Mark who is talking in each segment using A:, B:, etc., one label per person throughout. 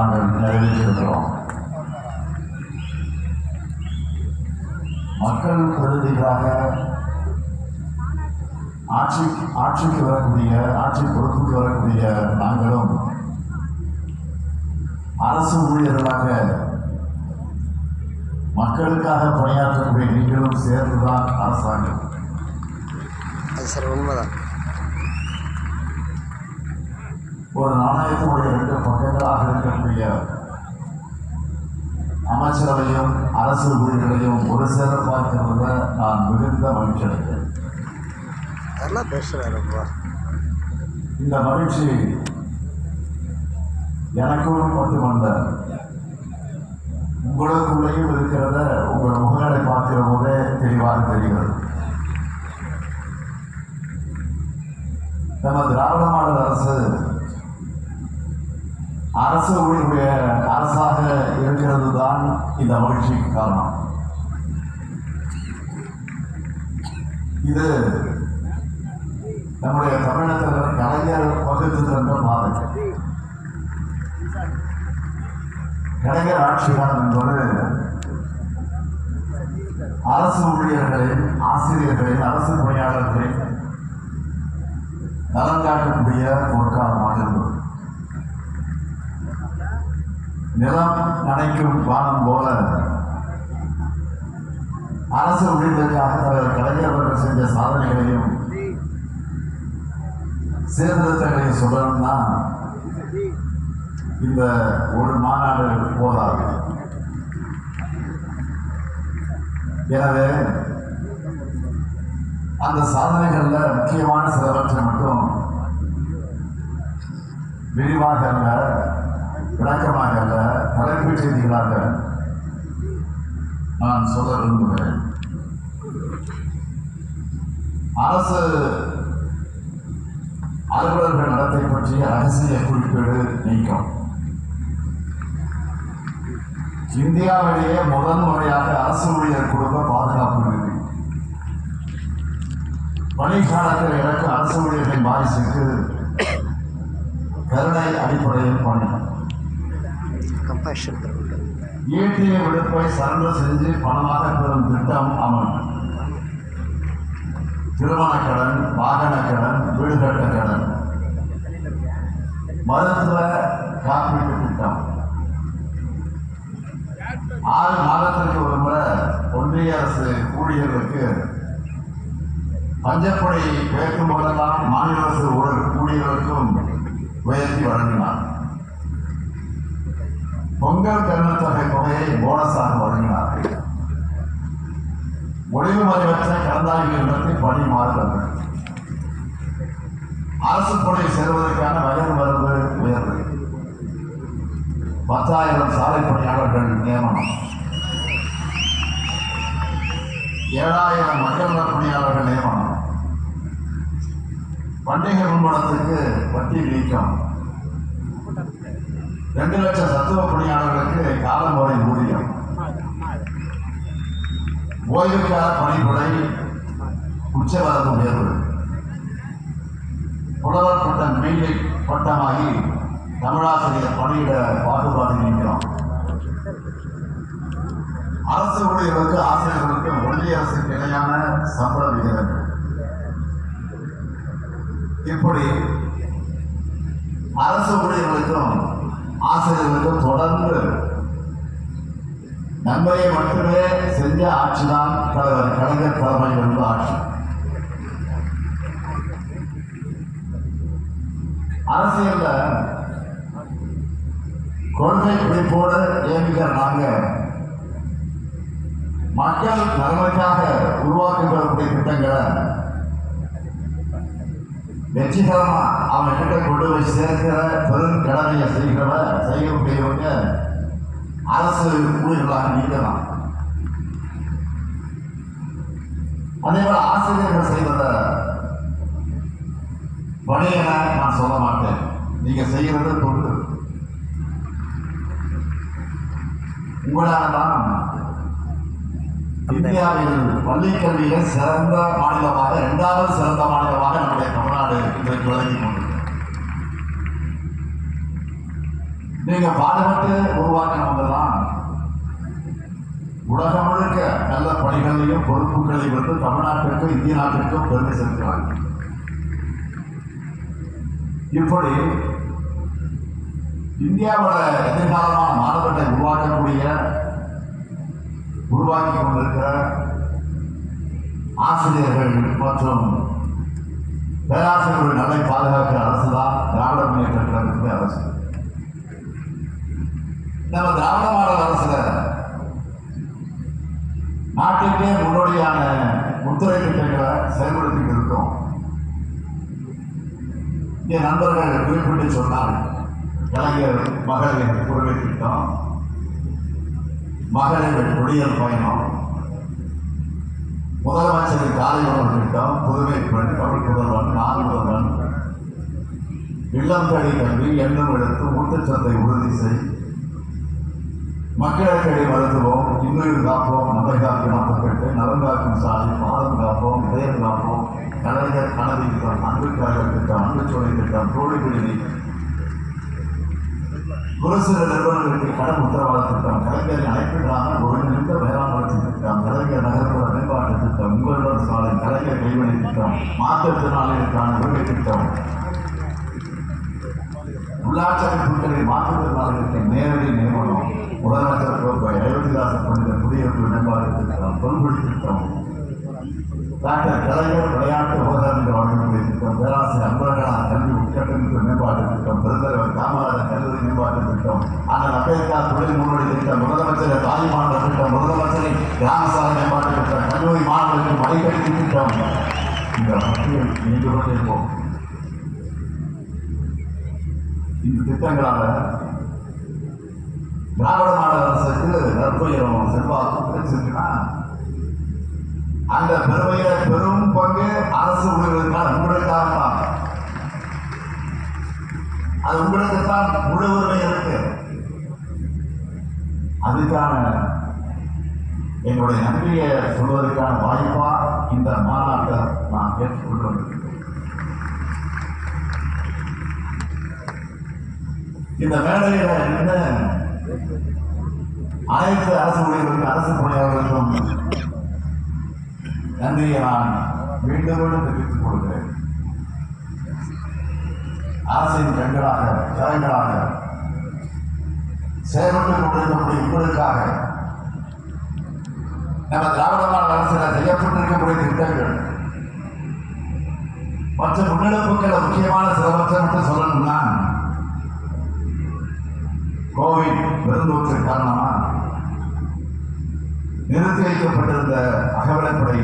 A: நாங்கள் நிறைவேற்றிருக்கிறோம். மக்கள் பிரதிநிதிகளாக ஆட்சிக்கு வரக்கூடிய ஆட்சி பொறுப்புக்கு வரக்கூடிய நாங்களும் அரசு ஊழியர்களாக மக்களுக்காக பணியாற்றக்கூடிய நீங்களும் சேர்ந்துதான் அரசாங்கம்.
B: அது சார் உண்மைதான்.
A: ஒரு நாணயத்தினுடைய 2 பக்கங்களாக இருக்கக்கூடிய அமைச்சரவையும் அரசு ஊழியர்களையும் ஒரு சேர பார்க்கிறதுல நான் மிகுந்த மகிழ்ச்சி அடைகிறேன்.
B: அதெல்லாம் பேசுறாருப்பா.
A: இந்த மகிழ்ச்சி எனக்கும் மட்டுமல்ல, உங்களுக்குள்ளேயும் இருக்கிறத உங்கள் முகங்களை பார்க்கிற போதே தெளிவாக தெரிகிறது. நம்ம திராவிட மாடல் அரசு ஊழியருடைய அரசாக இருக்கிறது தான் இந்த மகிழ்ச்சிக்கு காரணம். இது நம்முடைய தமிழகத்தில் கலைஞர் வகுத்து தந்த பாதை. கலைஞர் ஆட்சி காலம் என்பது அரசு ஊழியர்களின், ஆசிரியர்களின், அரசு பணியாளர்களின் நலன் காட்டக்கூடிய பொற்காலமாக இருந்தது. நிலம் நனைக்கும் வானம் போல அரசு ஊழியர்களுக்காக தலைவர் கலைஞர் அவர்கள் செஞ்ச சாதனைகளையும் சீர்திருத்தங்களையும் சொல்லணும்னா இந்த ஒரு மாநாடு போதாது. எனவே அந்த சாதனைகள்ல முக்கியமான சிலவற்றை மட்டும் விரிவாக அல்ல, விளக்கமாக அல்ல, தலைப்புச் செய்திகளாக நான் சொல்ல விரும்புகிறேன். அரசு அலுவலர்கள் நடத்தை பற்றிய ரகசிய குறிப்பீடு நீக்கம். இந்தியாவிலேயே முதல் முறையாக அரசு ஊழியர் குடும்ப பாதுகாப்பு நிதி. பணிக்காலத்தில் எனக்கு அரசு ஊழியர்களின் வாரிசுக்கு கருணை அடிப்படையில் பணி. ஈட்டிய விடுப்பை சரண்டர் செஞ்சு பணமாக பெறும் திட்டம் அமல். திருமண கடன், வாகன கடன், வீடு கட்ட கடன், மருத்துவ காப்பீட்டு திட்டம். 6 மாதத்திற்கு ஒரு முறை ஒன்றிய அரசு ஊழியர்களுக்கு பஞ்சப்படை உயர்த்தும் போதெல்லாம் மாநில அரசு ஊழியர்களுக்கும் உயர்த்தி வழங்கினார். பொங்கல் கருணத்தொகை தொகையை போனஸாக வழங்கினார். ஒளிவு மறைவற்ற கலந்தாய்வுகள் நடத்தி பணி மாறுகிறது. அரசு பணி சேருவதற்கான வயது வரம்பு உயர்வு. 10,000 சாலை பணியாளர்கள் நியமனம். 7,000 மக்கள் நல பணியாளர்கள் நியமனம். பண்டிகை முன்படத்துக்கு வட்டி நீக்கம். 2 லட்சம் சத்துவ பணியாளர்களுக்கு காலமுறை ஊதியம். ஓய்வுக்கால பணிப்புரை உச்சவரம்பு உயர்வு. புலவர் பட்டம் மீண்டும் பட்டமாகி தமிழாசிரியர் பணியிட பாகுபாடு நீக்கிறோம். அரசு ஊழியர்களுக்கு, ஆசிரியர்களுக்கு ஒன்றிய அரசுக்கு இணையான சம்பள விகிதங்கள். இப்படி அரசு ஊழியர்களுக்கும் ஆசிரியர்களுக்கும் தொடர்ந்து நன்மையை மட்டுமே செஞ்ச ஆட்சிதான் தலைவர் கலைஞர் தலைமையில் இருந்த ஆட்சி. அரசியல்ல கொள்கை குறிப்போடு இயங்குகிற நாங்க மக்கள் நலனுக்காக உருவாக்கக்கூடிய திட்டங்களை வெற்றிகரமா அவங்க கிட்ட கொண்டு போய் சேர்க்கிற பெரும் கடமையை செய்யக்கூடியவங்க அரசு ஊழியர்களாக நீக்கலாம். அதே போல ஆசிரியர்கள் செய்வத பணியென நான் சொல்ல மாட்டேன். நீங்க செய்கிறது தொண்டு. உங்களால்தான் இந்தியாவில் பள்ளிக் கல்வியில் சிறந்த மாநிலமாக, 2வது சிறந்த மாநிலமாக நம்முடைய தமிழ்நாடு இன்றைக்கு விளங்கி கொண்டிருக்கிறது. நீங்க பாடுபட்டு உருவாக்கினவங்கதான் உலகம் முழுக்க நல்ல பணிகளையும் பொறுப்புகளையும் வந்து தமிழ்நாட்டிற்கும் இந்திய நாட்டிற்கும் பெருமை சேர்க்கிறாங்க. இப்படி இந்தியாவோட எதிர்காலமான மாணவர்களை உருவாக்கி கொண்டிருக்கிற ஆசிரியர்கள் மற்றும் பேராசிரியர்கள் நலனை பாதுகாக்கிற அரசுதான் திராவிட முன்னேற்ற கழகத்துக்கு அரசு. நம்ம திராவிட மாடல் அரசுல நாட்டுக்கே முன்னோடியான முத்திரை திட்டங்களை செயல்படுத்திட்டு இருக்கோம். என் நண்பர்கள் குறிப்பிட்டு சொன்னார், கலைஞர் மகளிர் உரிமை திட்டம், மகளிர் குடியல் பயணம், முதலமைச்சரின் காலை உணவு திட்டம், புதுமை பெண், தமிழ் முதல்வன், நாள் முதல்வன், இல்லம் தேடி கல்வி, எண்ணம் எடுத்து ஊட்டச்சத்தை உறுதி செய், மக்களுக்கடி மருத்துவம், இன்னுயிர் காப்போம், நம்மை காக்கும் மக்கள்கிட்ட நலன் காக்கும் சாலை, பாதம் காப்போம், இதயம் காப்போம், கலைஞர் கனவு திட்டம், அன்பு கலைஞர் திட்டம், அன்புச்சோலை திட்டம், தோழி விடுதி, ஒரு சில நிறுவனங்களுக்கு கடன் உத்தரவாத திட்டம், கலைஞரின் அழைப்பிற்கான ஒருங்கிணைந்த வேளாண் வளர்ச்சி திட்டம், கலைஞர் நகர்ப்புற மேம்பாட்டு திட்டம், உங்களுடன் சாலை, கலைஞர் கைவினை திட்டம், மாற்றுத்திறனாளிகளுக்கான உரிமை திட்டம், உள்ளாட்சி அமைப்புகளில் மாற்றுத்திறனாளிகளுக்கு நேரடி நியமனம், முதலமைச்சர் கோப்பை, அயோத்திதாசர் பண்டித குடியிருப்பு மேம்பாட்டு திட்டம், தொல்குடி திட்டம், டாக்டர் கலைஞர் விளையாட்டு உபகரணங்கள் வழங்கக்கூடிய திட்டம், பேராசிரியர் அன்பழகனார் கல்வி உட்கட்டமைப்பு மேம்பாட்டு திட்டம், பெருந்தலைவர் காமராஜர் கல்லூரி மேம்பாட்டு திட்டம், அண்ணன் அம்பேத்கர் தொழில் முன்னோடி திட்டம், முதலமைச்சர் தாய்மானவர் திட்டம், முதலமைச்சரின் கிராம சாலை மேம்பாட்டு திட்டம், கல்லூரி மாணவர்களுக்கு மடிக்கல்வி திட்டம், இந்த பட்டியல் நீண்டு கொண்டே இருப்போம். இந்த திட்டங்களால திராவிட மாடல் அரசுக்கு நற்பெயரும் செல்வாக்கும் கிடைச்சிருக்குன்னா அந்த பெருமையில பெரும் பங்கு அரசு ஊழியர்களுக்கான உங்களுக்காக தான். அது உங்களுக்கு தான் முழு உரிமை இருக்கு. அதுக்கான என்னுடைய நன்றியை சொல்வதற்கான வாய்ப்பா இந்த மாநாட்டை நான் கேட்டுக்கொண்டு வந்திருக்கிறேன். இந்த மேடையில நின்று அனைத்து அரசு ஊழியர்களுக்கும் அரசு பணியாளர்களுக்கும் நன்றியை நான் மீண்டும் மீண்டும் தெரிவித்துக் கொள்கிறேன். அரசின் கண்களாக கலைகளாக செயல்பட்டுக் கொண்டிருக்கக்கூடிய உங்களுக்காக நம்ம திராவிட மாடல் அரசில் செய்யப்பட்டிருக்கக்கூடிய திட்டங்கள் மற்ற முன்னெடுப்புகள் முக்கியமான சிலவற்றை மட்டும் சொல்லணும்னா, கோவிட் பெருந்தொற்று காரணமா நிறுத்தி வைக்கப்பட்டிருந்த அகவிலைப்படை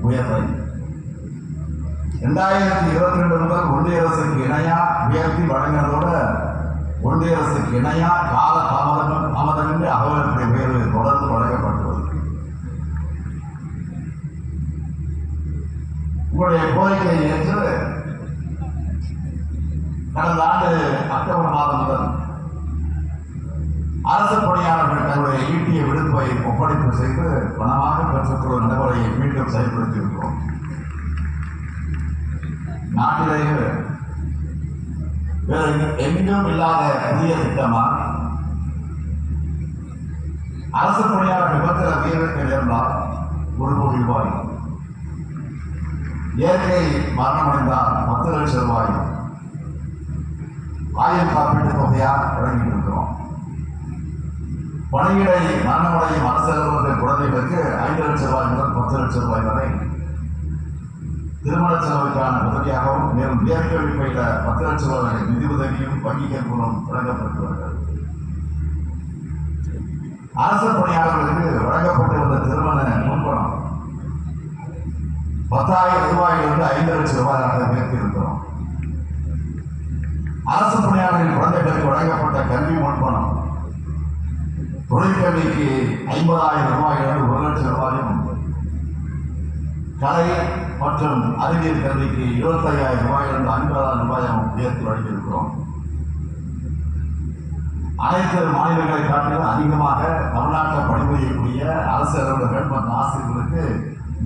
A: உயர்வை 2022 முதல் ஒன்றிய அரசுக்கு இணையா உயர்த்தி வழங்கினதோட ஒன்றிய அரசுக்கு இணையா கால தாமதமின்றி அகவிலைப்படை உயர்வு தொடர்ந்து வழங்கப்பட்டுள்ளது. உங்களுடைய கோரிக்கையை ஏற்று கடந்த ஆண்டு அக்டோபர் மாதம் முதல் அரசு பணியாளர்கள் தங்களுடைய ஈட்டிய விடுப்பை ஒப்படைப்பு செய்து பணமாக பெற்றுக்கொள்ளும் நடைமுறையை மீண்டும் செயல்படுத்தியிருக்கிறோம். நாட்டிலேயே வேறு எங்கும் இல்லாத புதிய திட்டமா அரசு பணியாளர் விபத்தில் உயிரிழக்க நேர்ந்தால் 1 கோடி ரூபாய், இயற்கை மரணமடைந்தால் 10 லட்சம் ரூபாய் ஆயுள் காப்பீட்டு தொகையா வழங்கிட்டு இருக்கிறோம். பணியிடை மரணமடையும் அரசு அலுவலக குழந்தைகளுக்கு 5 லட்சம் ரூபாய் முதல் 10 லட்சம் ரூபாய் வரை திருமண செலவுக்கான உதவியாகவும், மேலும் உயர்கல்வி பயில 10 லட்சம் ரூபாய் நிதி உதவியும் வங்கிகள் மூலம் வழங்கப்பட்டு வருகிறது. அரசு பணியாளர்களுக்கு வழங்கப்பட்டு வந்த திருமண முன்பணம் 10,000 ரூபாயிலிருந்து 5 லட்சம் ரூபாயாக உயர்த்தியிருக்கிறோம். அரசு பணியாளர்களின் குழந்தைகளுக்கு வழங்கப்பட்ட கல்வி முன்பணம் தொழிற்கல்விக்கு 50,000 ரூபாயிலிருந்து 1 லட்சம் ரூபாயும், கலை மற்றும் அறிவியல் கல்விக்கு 25,000 ரூபாயிலிருந்து 50,000 ரூபாயும் உயர்த்தி வழங்கியிருக்கிறோம். அனைத்து மாநிலங்களை காட்டிலும் அதிகமாக தமிழ்நாட்டில் பணிபுரியக்கூடிய அரசு அலுவலர்கள் மற்றும் ஆசிரியர்களுக்கு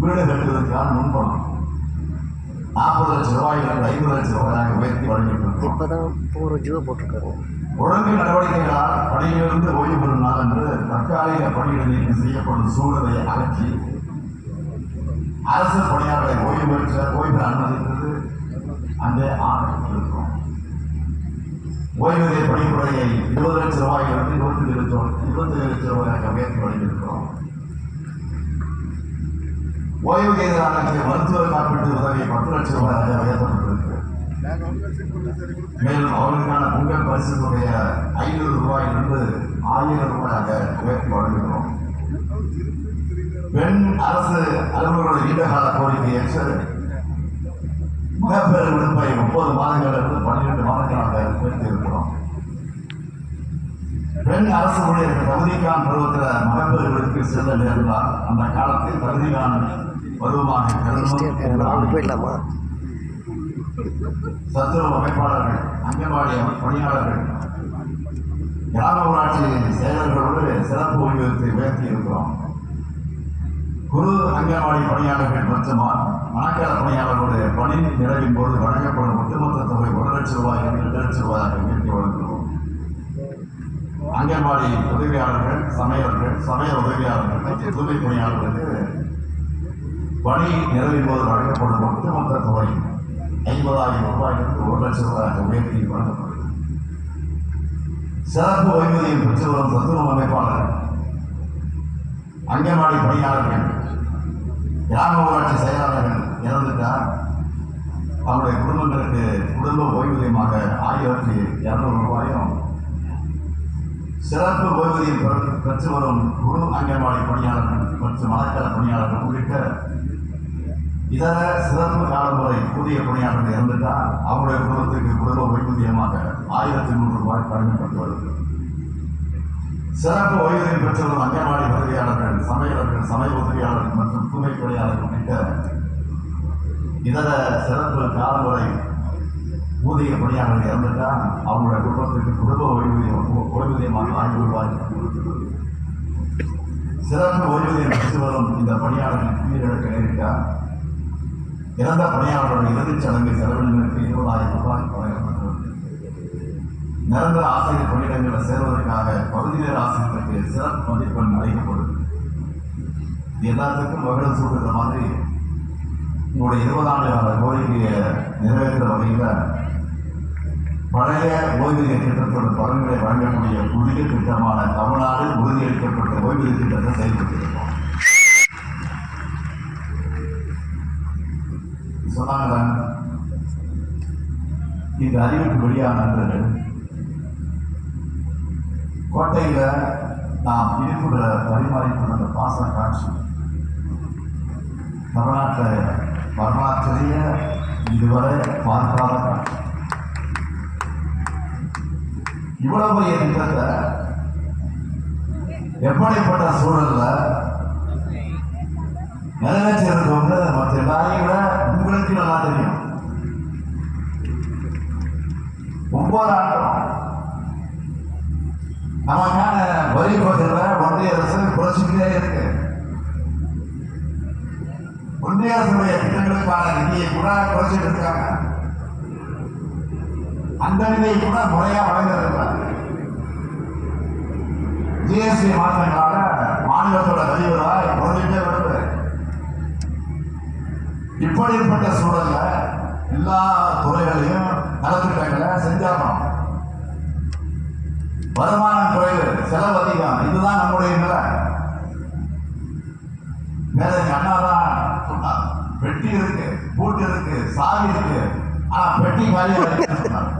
A: வீடு கட்டுவதற்கான முன்பணம் 40 லட்சம் ரூபாயிலிருந்து 50 லட்சம் ரூபாயாக உயர்த்தி வழங்கியிருக்கிறோம்.
B: இப்போதான் ஒரு ஜூவை போட்டிருக்காங்க.
A: ஒழுங்கு நடவடிக்கைகளால் பணியிலிருந்து ஓய்வு பெறும் நாள் என்று தற்காலிக பணியிட நீக்கம் செய்யப்படும் சூழலை அகற்றி அரசு பணியாளர்களை ஓய்வு அனுமதித்தது அங்கே ஆணையிட்டிருக்கிறோம். ஓய்வூதிய பணிமுறையை 20 லட்சம் ரூபாயிலிருந்து 27 லட்சம் ரூபாயாக உயர்த்தி வழங்கியிருக்கிறோம். ஓய்வூதியதாரர்களுக்கு மருத்துவ காப்பீட்டு உதவி 10 லட்சம் ரூபாயாக உயர்த்தப்பட்டிருக்கு. மேலும் அவர்களுக்கான பொங்கல் பரிசு தொகைய 500 ரூபாயிலிருந்து 1000 ரூபாயாக உயர்த்தி வழங்குகிறோம். பெண் அரசு அலுவலர்களுடைய நீண்டகால கோரிக்கை ஏற்று மகப்பேறு விடுப்பை 30 மாதங்களிலிருந்து 12 மாதங்களாக உயர்த்தி இருக்கிறோம். பெண் அரசு ஊழியர்கள் தகுதிக்கான பருவத்தில் மகப்பேறு விடுப்பில் செல்ல நேர்ந்தால் அந்த காலத்தில் தகுதிக்கான பருவமாக
B: போயிடலாமா?
A: சத்துணவு அமைப்பாளர்கள், அங்கன்வாடி பணியாளர்கள், கிராம ஊராட்சி செயலர்களோடு சிறப்பு ஓய்வூதியத்தை உயர்த்தி இருக்கிறோம். குறு அங்கன்வாடி பணியாளர்கள் மற்றும் மணக்கால பணியாளர்களுடைய பணி நிறைவின் போது வழங்கப்படும் ஒட்டுமொத்த தொகை 1 லட்சம் ரூபாய் 2 லட்சம் ரூபாயாக உயர்த்தி வழங்குகிறோம். அங்கன்வாடி உதவியாளர்கள், சமய உதவியாளர்கள் மற்றும் தூய்மை பணியாளர்களுக்கு பணி நிறைவின் போது வழங்கப்படும் ஒட்டுமொத்த தொகை 50,000 ரூபாயிலிருந்து 1 லட்சம் ரூபாயாக உயர்த்தி வழங்கப்படுகிறது. சிறப்பு ஓய்வூதியம் பெற்று வரும் சத்துணவு அமைப்பாளர், அங்கன்வாடி பணியாளர்கள், கிராம ஊராட்சி செயலாளர்கள் இறந்துட்டார் அவருடைய குடும்பங்களுக்கு குடும்ப ஓய்வூதியமாக 1200 ரூபாயும், சிறப்பு ஓய்வூதியம் பெற்று வரும் குறு அங்கன்வாடி பணியாளர்கள் மற்றும் மணக்கால பணியாளர்கள் உள்ளிட்ட இதர சிறப்பு காலமுறை புதிய பணியாளர்கள் இறந்துட்டால் அவருடைய குடும்பத்திற்கு குடும்ப ஓய்வூதியமாக 1100 ரூபாய் வழங்கப்பட்டு வருகிறது. சிறப்பு ஓய்வூதியம் பெற்று வரும் அங்கன்வாடி உதவியாளர்கள், சமையலர்கள், சமய உதவியாளர்கள் மற்றும் தூய்மை பணியாளர்கள் உள்ளிட்ட இதர சிறப்பு காலமுறை ஊதிய பணியாளர்கள் இறந்துட்டால் அவங்களுடைய குடும்பத்திற்கு குடும்ப ஓய்வூதியமாக 1000 ரூபாய். சிறப்பு ஓய்வூதியம் பெற்று வரும் இந்த பணியாளர்கள் உயிரிழக்க நேரிட்டால் இறந்த பணியாளர்களுடைய இறுதிச் சடங்கு செலவினங்களுக்கு 20,000 ரூபாய் வழங்கப்பட்டுள்ளது. நிரந்தர ஆசிரியர் பணியிடங்களில் சேர்வதற்காக பகுதி நேர ஆசிரியர்களுக்கு சிறப்பு மதிப்பெண் அளிக்கப்படும். இது எல்லாத்துக்கும் வகையில் சூட்டுற மாதிரி உங்களுடைய 20 ஆண்டு கால கோரிக்கையை நிறைவேற்ற வகையில் பழைய ஓய்வூதிய திட்டத்தோட பலன்களை வழங்கக்கூடிய புதிய திட்டமான தமிழ்நாடு உறுதியளிக்கப்பட்ட ஓய்வூதிய திட்டத்தை செயல்படுத்தியிருக்கோம். சொன்னாங்க இந்த அறிவிப்பு வெளியான கோட்டையில நாம் இனிப்புகளை பரிமாறிக்கொண்ட அந்த பாசன காட்சி தமிழ்நாட்டில் வரலாற்றிலேயே இதுவரை பார்க்காத காட்சி. இவ்வளவு பெரிய திட்டத்தை எப்படிப்பட்ட சூழல்ல நிறைவேற்றிருக்கவங்க மற்ற எல்லாரையும் விட உங்களுக்கு நல்லா தெரியும். 9 ஆண்டு நமக்கான வரி கோஷத்துல ஒன்றிய அரசு குறைச்சிக்கிட்டே இருக்கு. ஒன்றிய அரசுடைய திட்டங்களுக்கான நிதியை கூட குறைச்சிட்டு இருக்காங்க. அந்த நிதியை கூட முறையா வழங்குறது. ஜிஎஸ்டி மாற்றங்களால மாநிலத்தோட வரி வருவாய் குறைஞ்சிட்டே வருது. இப்படிப்பட்ட சூழல்ல எல்லா துறைகளையும் நலத்திட்டங்களை செஞ்சாகணும். வருமானம் குறைவு, செலவு அதிகம், இதுதான் நம்முடைய நிலை. மேலே அண்ணாதான் சொன்னார், பெட்டி இருக்கு, பூட்டு இருக்கு, சாவி இருக்கு, ஆனா பெட்டி காலியாக சொன்னார்.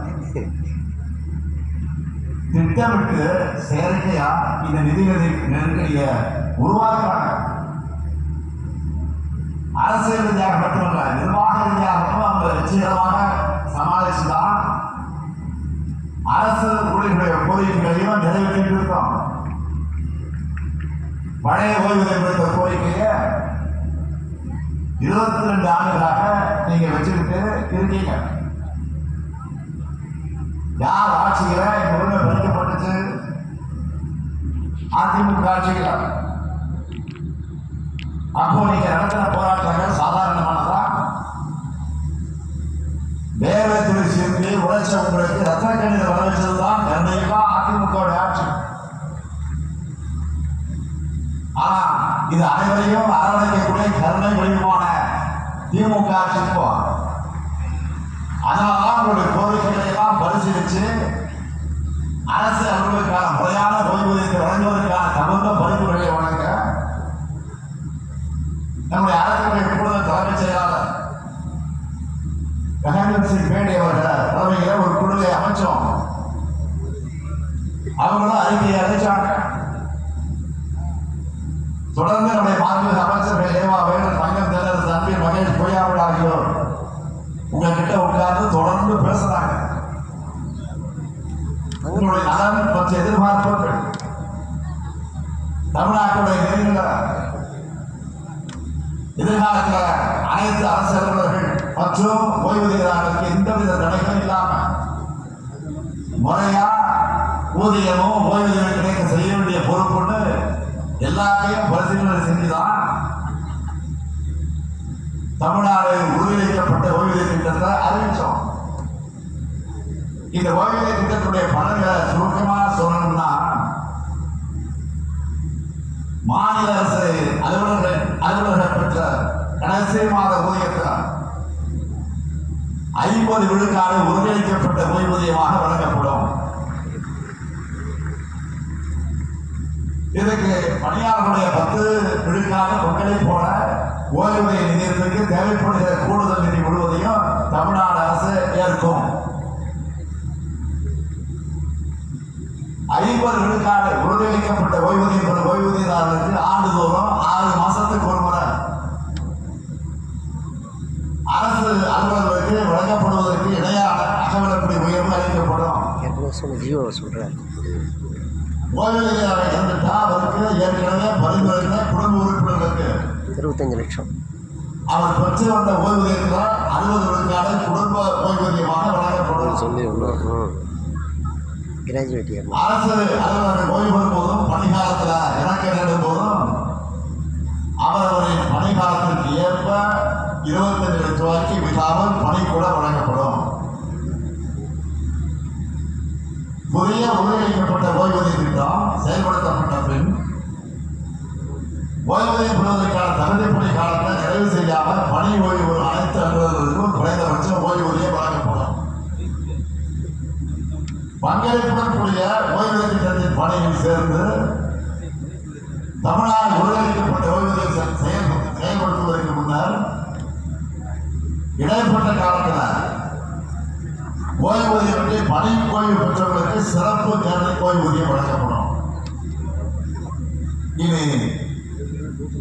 A: திட்டமிட்டு செயற்கையா இந்த நிதி நெருக்கடியை உருவாக்குறாங்க. அரசியல் ரீதியாக மட்டுமல்ல, நிர்வாக ரீதியாகவும் அவங்க வெற்றிகரமாக சமாளிச்சுதான் அரசு ஊழியர்களுடைய கோரிக்கைகளையும் நிறைவேற்றிட்டு இருக்கோம். பழைய ஓய்வூதியம் குறித்த கோரிக்கையை 22 ஆண்டுகளாக நீங்க வச்சுக்கிட்டு இருக்கீங்க. யார் ஆட்சியில இந்த உரிமை பறிக்கப்பட்டுச்சு? அதிமுக ஆட்சியில. அப்போ நீங்க நடத்தின போராட்டங்கள் சாதாரணமானதா? வேர்வை துளி சிந்தி உழைச்சவங்களுக்கு ரத்த கண்ணீர் வர வச்சதுதான் நிர்ணயம். இது அனைவரையும் அரவணைக்கக்கூடிய கருணை வடிவமான திமுக சிற்பம். அதனால்தான் உங்களுடைய கோரிக்கைகளை எல்லாம் பரிசீலித்து அரசு அவர்களுக்கான முறையான ஓய்வூதியத்தை வழங்குவதற்கான தகுந்த பரிந்துரைகளை வழங்க நம்முடைய அரசுடைய கூடுதல் தலைமைச் செயலாளர் ககன்தீப் சிங் பேடி அவர்கள் தலைமையில் ஒரு குழுவை அமைச்சோம். அவங்களும் அறிக்கையை அளிச்சாங்க. தொடர்ந்து நம்முடைய மாநில அமைச்சர்கள் ஏவா வேலூர், தங்கம் தென்னரசு, அன்பில் மகேஷ் பொய்யாமல் ஆகியோர் உங்ககிட்ட உட்கார்ந்து தொடர்ந்து பேசுறாங்க. உங்களுடைய நலன் பற்றி எதிர்பார்ப்புகள், தமிழ்நாட்டுடைய நெறிகளை எதிர்காலத்தில் அனைத்து அரசு அலுவலர்கள் மற்றும் ஓய்வூதியர்களுக்கு எந்தவித தடைகளும் இல்லாம முறையா ஊதியமும் ஓய்வூதியம் கிடைக்க செய்ய வேண்டிய பொறுப்புன்னு எல்லாத்தையும் பரிசீலனை செஞ்சுதான் தமிழ்நாடு உறுதியளிக்கப்பட்ட ஓய்வூதிய திட்டத்தை அறிவிச்சோம். இந்த ஓய்வூதிய திட்டத்துடைய பலன்களை சுருக்கமா சொல்லணும்னா, மாநில அரசு அலுவலர்கள் பெற்ற கடைசி மாத ஊதியத்தில் 50 விழுக்காடு உறுதியளிக்கப்பட்ட ஓய்வூதியமாக வழங்கப்படும். இதுக்கு பணியாளர்களுடைய 10 விழுக்காடு பங்களிப்பு போல ஓய்வூதிய நிதியத்திற்கு தேவைப்படுகிற கூடுதல் நிதி முழுவதையும் தமிழ்நாடு அரசு ஏற்கும். 50 விழுக்காடு உறுதியளிக்கப்பட்ட ஓய்வூதியம் பெறும் ஓய்வூதியதாரர்களுக்கு ஆண்டுதோறும் 6 மாசத்துக்கு ஒரு முறை அரசு அலுவலர்களுக்கு வழங்கப்படுவதற்கு இணையான அகவிலப்படி உயர்வு அளிக்கப்படும். ஓய்வூதியராக இருந்துட்டா அவருக்கு ஏற்கனவே பரிந்துரைத்த குடும்ப உறுப்பினர்களுக்கு
B: 25 லட்சம்
A: அவர் பெற்று வந்த ஓய்வூதியத்தில் 60 விழுக்காடு குடும்ப ஓய்வூதியமாக வழங்கப்படும். அரசு அலுவலர்கள் ஓய்வு பெறும் போதும் பணிகாலத்தில் இறக்க நேடும் போதும் அவரவரின் பணிகாலத்திற்கு ஏற்ப 25 லட்சம் ரூபாய்க்கு மிகாமல் பணி கூட வழங்கப்படும். புதிய உறுதியளிக்கப்பட்ட ஓய்வூதிய திட்டம் செயல்படுத்தப்பட்ட பின் ஓய்வூதியம் பெறுவதற்கான தகுதி பணி காலத்தை நிறைவு செய்யாமல் பணி ஓய்வு பெறும் அனைத்து அலுவலர்களுக்கும் குறைந்தபட்ச ஓய்வூதியம் வழங்கப்படும். பங்களிப்புடன் கூடிய ஓய்வூதிய திட்டத்தின் பணியில் சேர்ந்து தமிழ்நாடு உறுதியளிக்கப்பட்ட ஓய்வூதியம் செயல்படுத்துவதற்கு முன்னர் இடைப்பட்ட காலத்தில் ஓய்வூதியத்தை பணி ஓய்வு பெற்றவர்களுக்கு சிறப்பு கேரள ஓய்வூதியம் வழங்கப்படும்.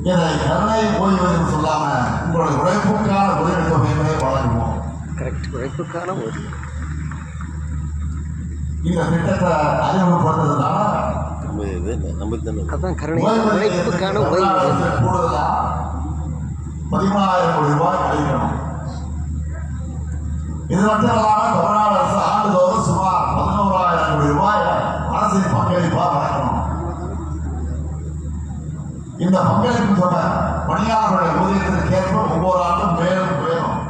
A: இதை கருணை ஓய்வூதியம் சொல்லாம உங்களுடைய உழைப்புக்கான உதவி தொகையை வழங்குவோம்.
B: உழைப்புக்கான
A: இந்த திட்டத்தை அறிமுகப்படுத்துறதுனால கூடுதலா 13,000 கோடி ரூபாய் அளிக்கணும். இது மட்டும் இல்லாமல் தமிழ்நாடு அரசு ஆண்டுதோறும் சுமார் 11,000 கோடி ரூபாய் அரசின் பங்களிப்பா வழங்கணும். இந்த பங்களிப்பு தொகை பணியாளர்களுடைய ஊதியத்திற்கு ஏற்ப ஒவ்வொரு ஆண்டும் மேலும் உயரும்.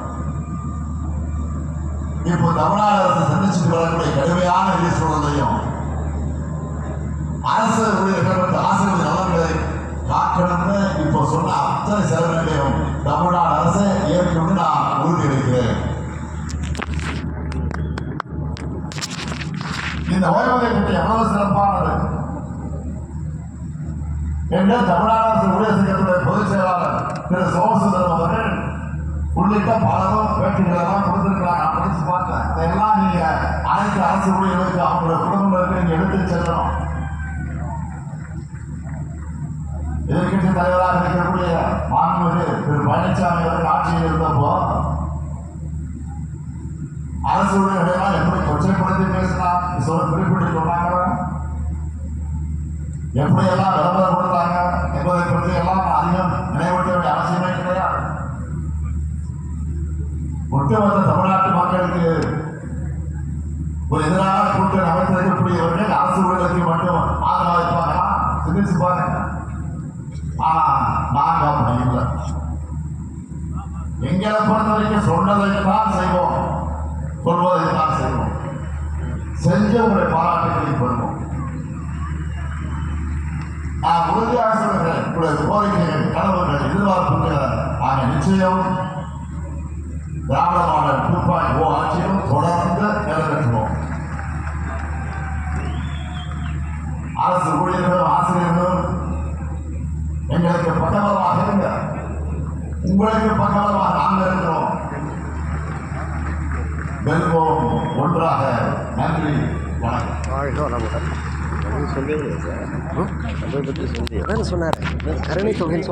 A: இப்போ தமிழ்நாடு அரசு சந்திச்சுட்டு வரக்கூடிய கடுமையான நிதி சூழலையும் அரசு ஊழியர்கள் மற்றும் ஆசிரியர் நலன்களை காக்கணும்னு இப்போ சொன்ன அத்தனை செலவினையும் தமிழ்நாடு அரசு ஏற்கனவே நான் உறுதியளிக்கிறேன். இந்த ஓய்வூதிய திட்டம் எவ்வளவு சிறப்பானது என்று தமிழ்நாடு அரசு ஊழியர் சங்கத்துடைய பொதுச் செயலாளர் திரு சோமசுந்தரம் அவர்கள் உள்ளிட்ட பலரும் பேட்டிகளெல்லாம் கொடுத்திருக்கிறாங்க. நான் படிச்சு பார்த்தேன். இதெல்லாம் நீங்க அனைத்து அரசு ஊழியர்களுக்கு அவங்களுடைய குடும்பங்களுக்கு நீங்க எடுத்து செல்லணும். எதிர்கட்சி தலைவராக இருக்கக்கூடிய மாண்புமிகு திரு பழனிசாமி அவர்கள் ஆட்சியில் இருந்தப்போ அரசு ஊழியர்களெல்லாம் எப்படி கொச்சைப்படுத்தி பேசினா குறிப்பிட்டு சொன்னாங்க, எப்படியெல்லாம் விளம்பரம் கொடுத்தாங்க என்பதை பற்றி எல்லாம் அதிகம் நினைவூட்ட வேண்டிய அவசியமே கிடையாது. ஒட்டுமொத்த தமிழ்நாட்டு மக்களுக்கு ஒரு எதிரான கூட்டணி அமைத்திருக்கக்கூடியவர்கள் அரசு ஊழியர்களுக்கு மட்டும் ஆதரவாயிருப்பாங்களா? சிந்திச்சு பாருங்க. ஆனா நாங்க அப்படி இல்லை. எங்களை பொறுத்த வரைக்கும் சொன்னதைத்தான் செய்வோம், சொல்வதைத்தான் செய்வோம். செஞ்ச உங்களுடைய பாராட்டுகளை பெறுவோம். நான் உறுதியாக சொல்கிறேன். உங்களது கோரிக்கைகள் கனவுகள் எதிர்பார்ப்புகளை நாங்கள் நிச்சயம் திராவிட மாடல் 2.0 ஆட்சியும் தொடர்ந்து நிறைவேற்றுவோம். அரசு ஊழியர்களும் ஆசிரியர்களும் எங்களுக்கு பக்கபலமாக இருங்க, உங்களுக்கு பக்கபலமாக நாங்கள் இருக்கிறோம். வெல்வோம் ஒன்றாக. நன்றி, வணக்கம்.
B: வாழ்க வளமுடன். அது சொல்லவே இல்லை சார். அதை பற்றி சொல்லி அதான் சொன்னார். கருணை தொகைன்னு